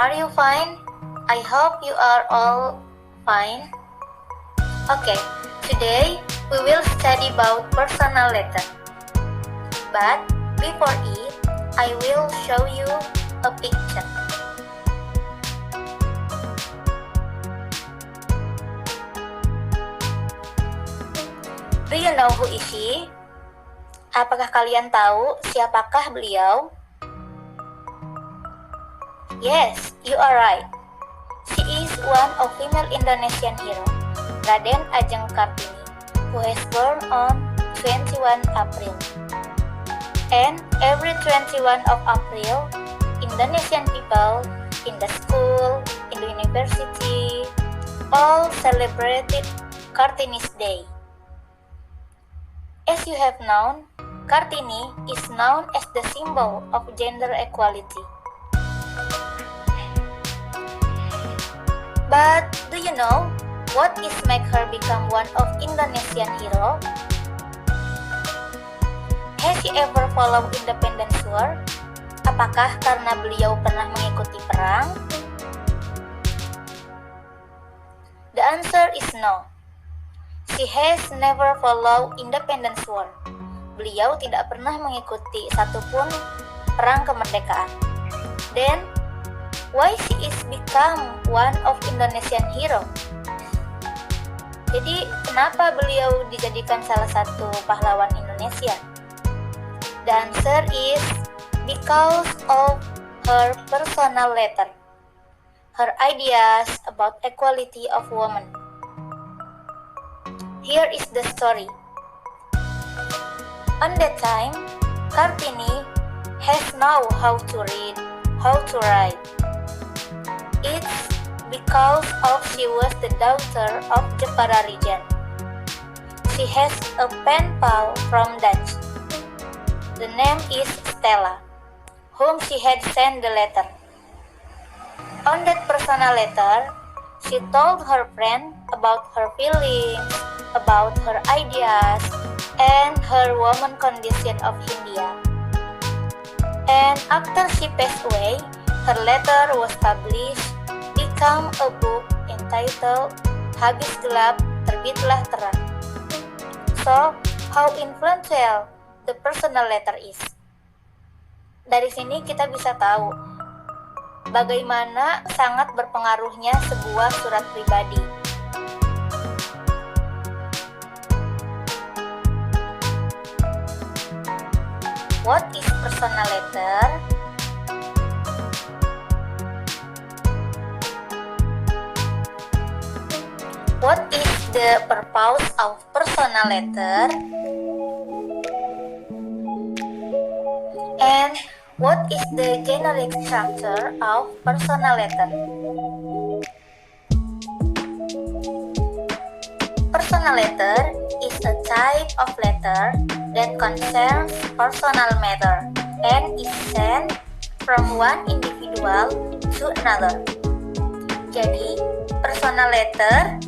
Are you fine? I hope you are all fine. Okay, today we will study about personal letter. But before it, I will show you a picture. Do you know who is she? Apakah kalian tahu siapakah beliau? Yes, you are right. She is one of female Indonesian hero, Raden Ajeng Kartini, who was born on 21 April. And every 21 of April, Indonesian people in the school, in the university, all celebrated Kartini's Day. As you have known, Kartini is known as the symbol of gender equality. But do you know what is make her become one of Indonesian hero? Has she ever followed independence war? Apakah karena beliau pernah mengikuti perang? The answer is no. She has never followed independence war. Beliau tidak pernah mengikuti satupun perang kemerdekaan. Then, why she is become one of Indonesian hero? Jadi, kenapa beliau dijadikan salah satu pahlawan Indonesia? The answer is because of her personal letter, her ideas about equality of women. Here is the story. On that time, Kartini has know how to read, how to write. It's because of she was the daughter of Jepara region. She has a pen pal from Dutch. The name is Stella, whom she had sent the letter. On that personal letter, she told her friend about her feelings, about her ideas, and her woman condition of India. And after she passed away, her letter was published, become a book entitled Habis Gelap, Terbitlah Terang. So, how influential the personal letter is? Dari sini kita bisa tahu bagaimana sangat berpengaruhnya sebuah surat pribadi. What is personal letter? What is the purpose of personal letter? And what is the generic structure of personal letter? Personal letter is a type of letter that concerns personal matter and is sent from one individual to another. Jadi, personal letter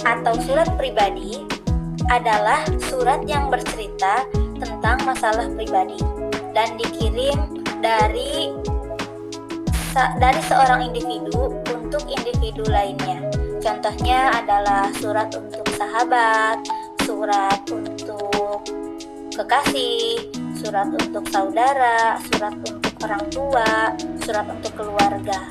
atau surat pribadi adalah surat yang bercerita tentang masalah pribadi dan dikirim dari seorang individu untuk individu lainnya. Contohnya adalah surat untuk sahabat, surat untuk kekasih, surat untuk saudara, surat untuk orang tua, surat untuk keluarga.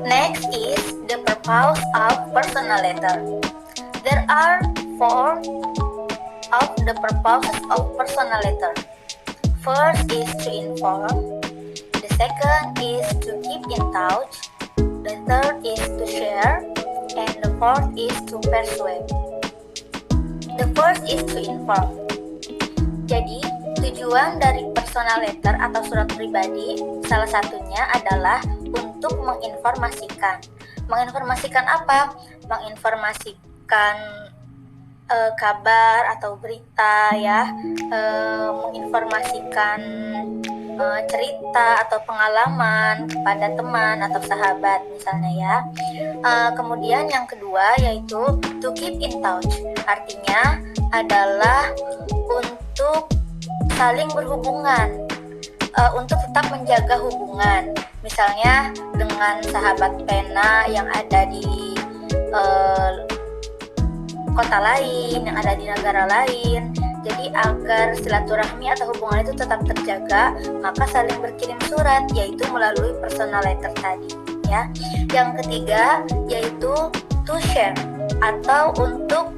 Next is the purpose of personal letter. There are 4 of the purposes of personal letter. First is to inform, the second is to keep in touch, the third is to share, and the fourth is to persuade. The first is to inform. Jadi, tujuan dari personal letter atau surat pribadi salah satunya adalah untuk menginformasikan. Menginformasikan apa? Menginformasikan kabar atau berita ya, menginformasikan cerita atau pengalaman kepada teman atau sahabat misalnya ya. Kemudian yang kedua yaitu to keep in touch, artinya adalah untuk saling berhubungan, untuk tetap menjaga hubungan. Misalnya dengan sahabat pena yang ada di kota lain, yang ada di negara lain. Jadi agar silaturahmi atau hubungan itu tetap terjaga, maka saling berkirim surat, yaitu melalui personal letter tadi, ya. Yang ketiga yaitu to share, atau untuk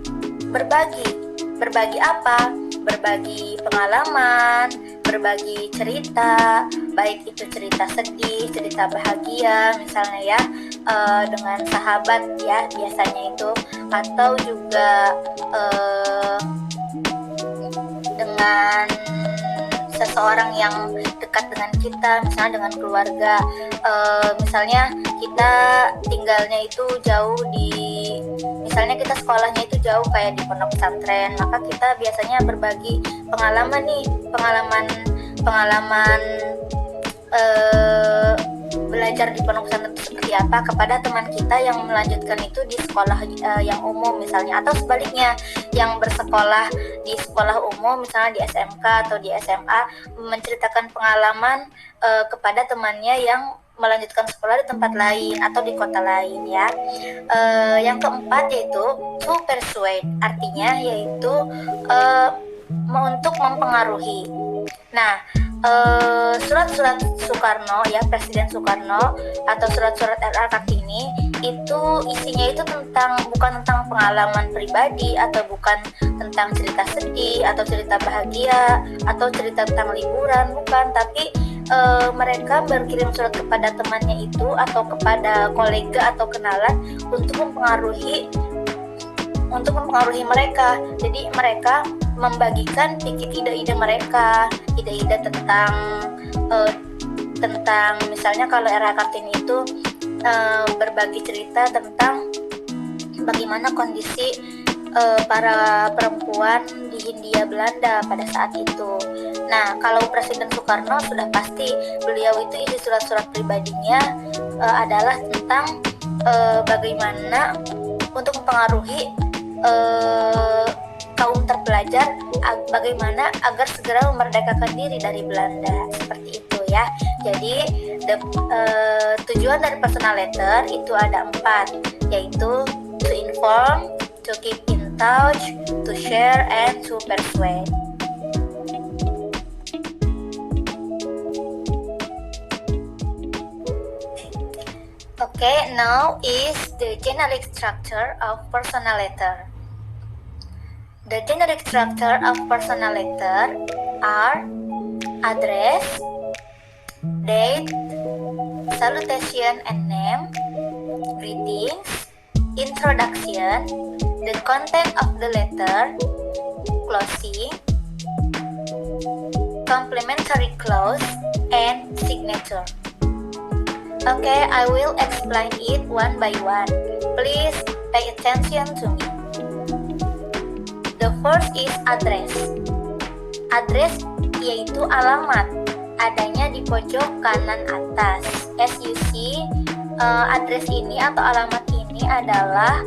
berbagi. Berbagi apa? Berbagi pengalaman, berbagi cerita, baik itu cerita sedih, cerita bahagia, misalnya ya, dengan sahabat ya biasanya itu, atau juga dengan seseorang yang dekat dengan kita, misalnya dengan keluarga. Misalnya kita tinggalnya itu jauh misalnya kita sekolahnya itu jauh kayak di pondok pesantren, maka kita biasanya berbagi pengalaman nih, pengalaman belajar di pondok pesantren itu seperti apa kepada teman kita yang melanjutkan itu di sekolah yang umum misalnya, atau sebaliknya yang bersekolah di sekolah umum misalnya di SMK atau di SMA, menceritakan pengalaman kepada temannya yang melanjutkan sekolah di tempat lain atau di kota lain ya. Yang keempat yaitu to persuade, artinya yaitu untuk mempengaruhi. Nah, surat-surat Soekarno ya, Presiden Soekarno, atau surat-surat RR Kartini itu isinya itu bukan tentang pengalaman pribadi, atau bukan tentang cerita sedih atau cerita bahagia atau cerita tentang liburan, bukan, tapi mereka berkirim surat kepada temannya itu atau kepada kolega atau kenalan untuk mempengaruhi mereka. Jadi mereka membagikan ide-ide mereka, ide-ide tentang misalnya kalau RR Kartini itu berbagi cerita tentang bagaimana kondisi para perempuan di Hindia Belanda pada saat itu. Nah, kalau Presiden Soekarno sudah pasti beliau itu isi surat-surat pribadinya adalah tentang bagaimana untuk mempengaruhi kaum terpelajar bagaimana agar segera memerdekakan diri dari Belanda, seperti itu ya. Jadi tujuan dari personal letter itu ada 4, yaitu to inform, to keep in touch, to share, and to persuade. Okay, now is the generic structure of personal letter. The generic structure of personal letter are address, date, salutation and name, greetings, introduction, the content of the letter, closing, complimentary clause, and signature. Okay, I will explain it one by one. Please pay attention to me. The first is address. Address yaitu alamat, adanya di pojok kanan atas. As you see, address ini atau alamat ini adalah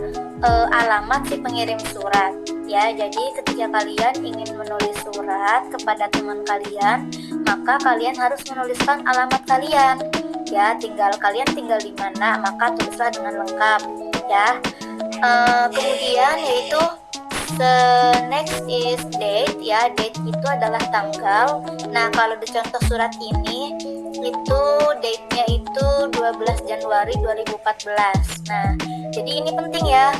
alamat si pengirim surat. Ya, jadi ketika kalian ingin menulis surat kepada teman kalian, maka kalian harus menuliskan alamat kalian. Ya, kalian tinggal di mana, maka tulislah dengan lengkap. Ya, kemudian yaitu the next is date. Ya, date itu adalah tanggal. Nah, kalau di contoh surat ini itu date-nya itu 12 Januari 2014. Nah, jadi ini penting ya,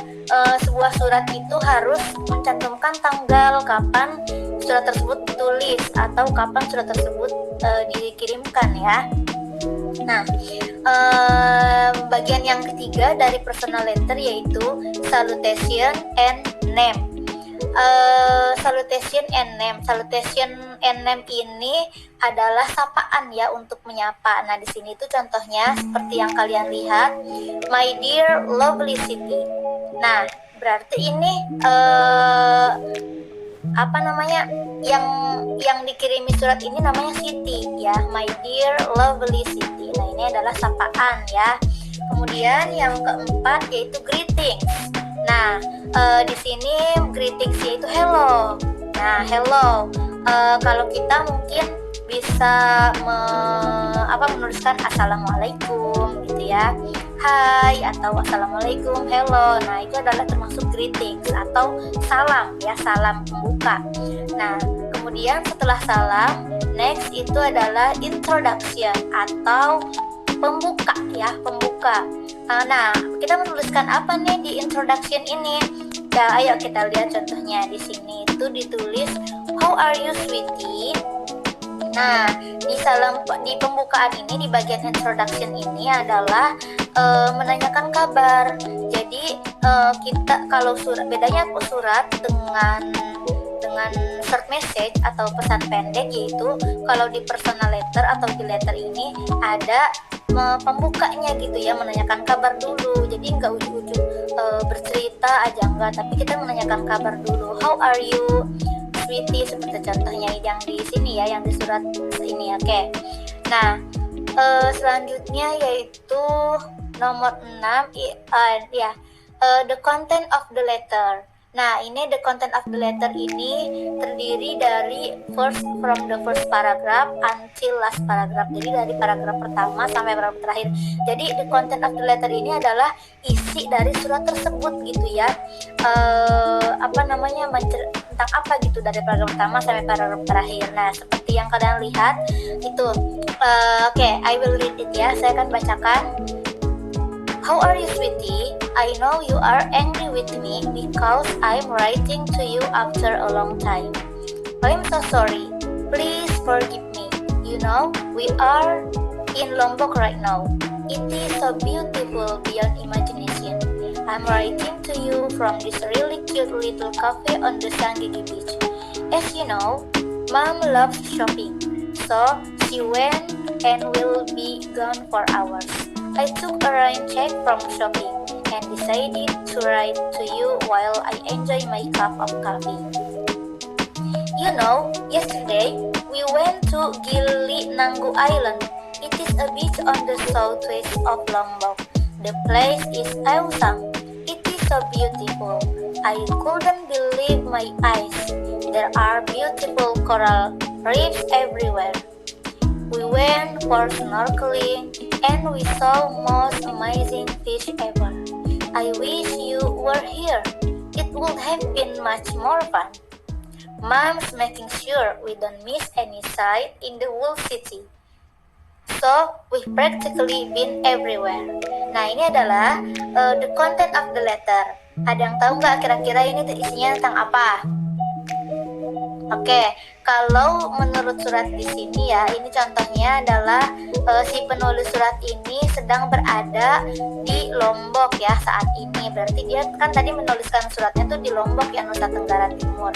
sebuah surat itu harus mencantumkan tanggal kapan surat tersebut ditulis atau kapan surat tersebut dikirimkan ya. Nah, bagian yang ketiga dari personal letter yaitu salutation and name. Salutation and name. Salutation and name ini adalah sapaan ya, untuk menyapa. Nah, di sini itu contohnya seperti yang kalian lihat, my dear lovely city. Nah, berarti ini yang dikirimi surat ini namanya Siti ya, my dear lovely Siti. Nah, ini adalah sapaan ya. Kemudian yang keempat yaitu greetings. Nah, di sini greetings yaitu hello. Nah, hello Kalau kita mungkin bisa menuliskan assalamualaikum gitu ya, hai, atau assalamualaikum, hello. Nah, itu adalah termasuk greetings atau salam ya, salam pembuka. Nah, kemudian setelah salam, next itu adalah introduction atau pembuka ya, pembuka. Nah, kita menuliskan apa nih di introduction ini? Ya, ayo kita lihat contohnya. Di sini itu ditulis how are you sweetie. Nah, di pembukaan ini, di bagian introduction ini adalah menanyakan kabar. Jadi kita kalau bedanya surat dengan short message atau pesan pendek, yaitu kalau di personal letter atau di letter ini ada pembukanya gitu ya, menanyakan kabar dulu. Jadi nggak ujuk-ujuk bercerita aja, enggak, tapi kita menanyakan kabar dulu. How are you sweetie, seperti contohnya yang di sini ya, yang di surat ini. Oke. Nah, selanjutnya yaitu nomor 6 the content of the letter. Nah, ini the content of the letter ini terdiri dari from the first paragraph until last paragraph. Jadi dari paragraf pertama sampai paragraf terakhir. Jadi the content of the letter ini adalah isi dari surat tersebut gitu ya. Tentang apa gitu, dari paragraf pertama sampai paragraf terakhir. Nah, seperti yang kalian lihat itu. Oke, I will read it ya. Saya akan bacakan. How are you, sweetie? I know you are angry with me because I'm writing to you after a long time. I'm so sorry. Please forgive me. You know, we are in Lombok right now. It is so beautiful beyond imagination. I'm writing to you from this really cute little cafe on the Sanggigi beach. As you know, Mom loves shopping, so she went and will be gone for hours. I took a rain check from shopping and decided to write to you while I enjoy my cup of coffee. You know, yesterday we went to Gili Nanggu Island. It is a beach on the southwest of Lombok. The place is awesome. It is so beautiful. I couldn't believe my eyes. There are beautiful coral reefs everywhere. We went for snorkeling and we saw most amazing fish ever. I wish you were here. It would have been much more fun. Mom's making sure we don't miss any sight in the whole city. So, we've practically been everywhere. Nah, ini adalah the content of the letter. Ada yang tahu nggak kira-kira ini isinya tentang apa? Oke, kalau menurut surat di sini ya, ini contohnya adalah si penulis surat ini sedang berada di Lombok ya saat ini. Berarti dia kan tadi menuliskan suratnya tuh di Lombok ya, Nusa Tenggara Timur.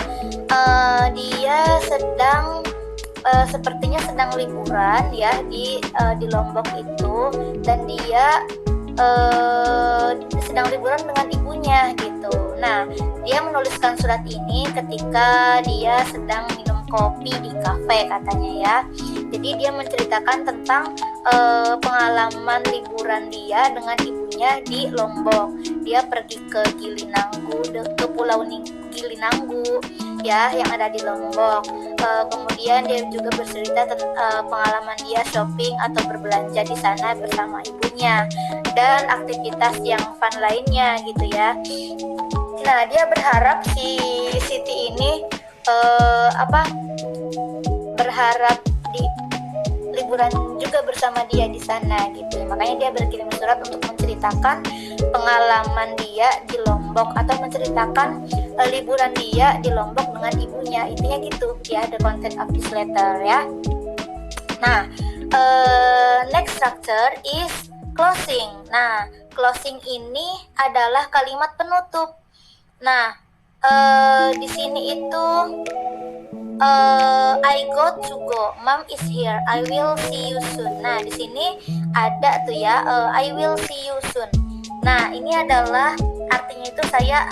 Dia sedang sepertinya sedang liburan ya di Lombok itu, dan dia sedang liburan dengan ibunya gitu. Nah, dia menuliskan surat ini ketika dia sedang minum kopi di kafe katanya ya. Jadi dia menceritakan tentang pengalaman liburan dia dengan ibunya di Lombok. Dia pergi ke Gili Nanggu, ke Pulau Gili Nanggu ya yang ada di Lombok. Kemudian dia juga bercerita tentang pengalaman dia shopping atau berbelanja di sana bersama ibunya, dan aktivitas yang fun lainnya gitu ya. Nah, dia berharap si Siti ini berharap di liburan juga bersama dia di sana gitu. Makanya dia berkirim surat untuk menceritakan pengalaman dia di Lombok atau menceritakan liburan dia di Lombok dengan ibunya. Intinya gitu ya, the content of this letter ya. Nah, next structure is closing. Nah, closing ini adalah kalimat penutup. Nah, di sini itu I got to go. Mom is here. I will see you soon. Nah, di sini ada tuh ya, I will see you soon. Nah, ini adalah artinya itu saya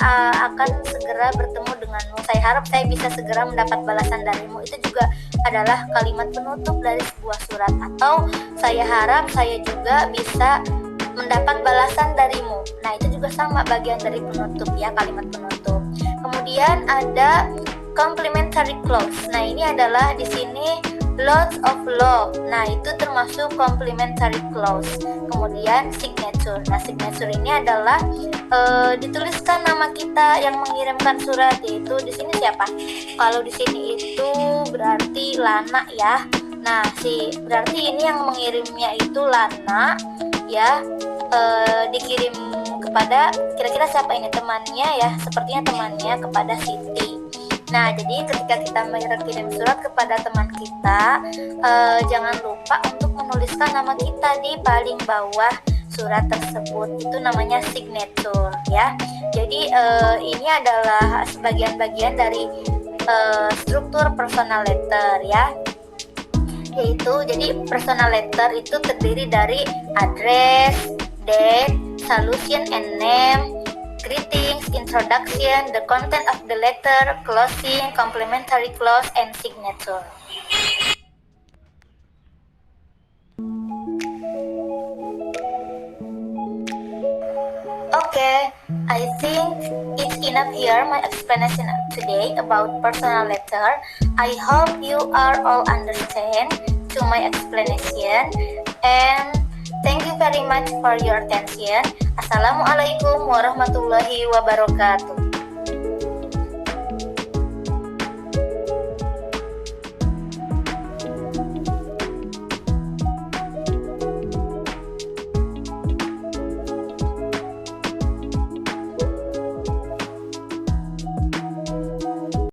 akan segera bertemu denganmu. Saya harap saya bisa segera mendapat balasan darimu. Itu juga adalah kalimat penutup dari sebuah surat. Atau saya harap saya juga bisa mendapat balasan darimu. Nah, itu juga sama bagian dari penutup ya, kalimat penutup. Kemudian ada Complementary clause. Nah, ini adalah di sini lots of law. Nah, itu termasuk complementary clause. Kemudian signature. Nah, signature ini adalah dituliskan nama kita yang mengirimkan surat, yaitu di sini siapa? Kalau di sini itu berarti Lana ya. Nah, berarti ini yang mengirimnya itu Lana ya. Dikirim kepada kira-kira siapa ini, temannya ya, sepertinya temannya kepada Siti. Nah, jadi ketika kita mengirim surat kepada teman kita, jangan lupa untuk menuliskan nama kita di paling bawah surat tersebut. Itu namanya signature ya. Jadi ini adalah sebagian-bagian dari struktur personal letter ya. Yaitu jadi personal letter itu terdiri dari address, date, solution and name, greetings, introduction, the content of the letter, closing, complementary clause, and signature. Okay, I think it's enough here my explanation today about personal letter. I hope you are all understand to my explanation, and thank you very much for your attention. Assalamualaikum warahmatullahi wabarakatuh.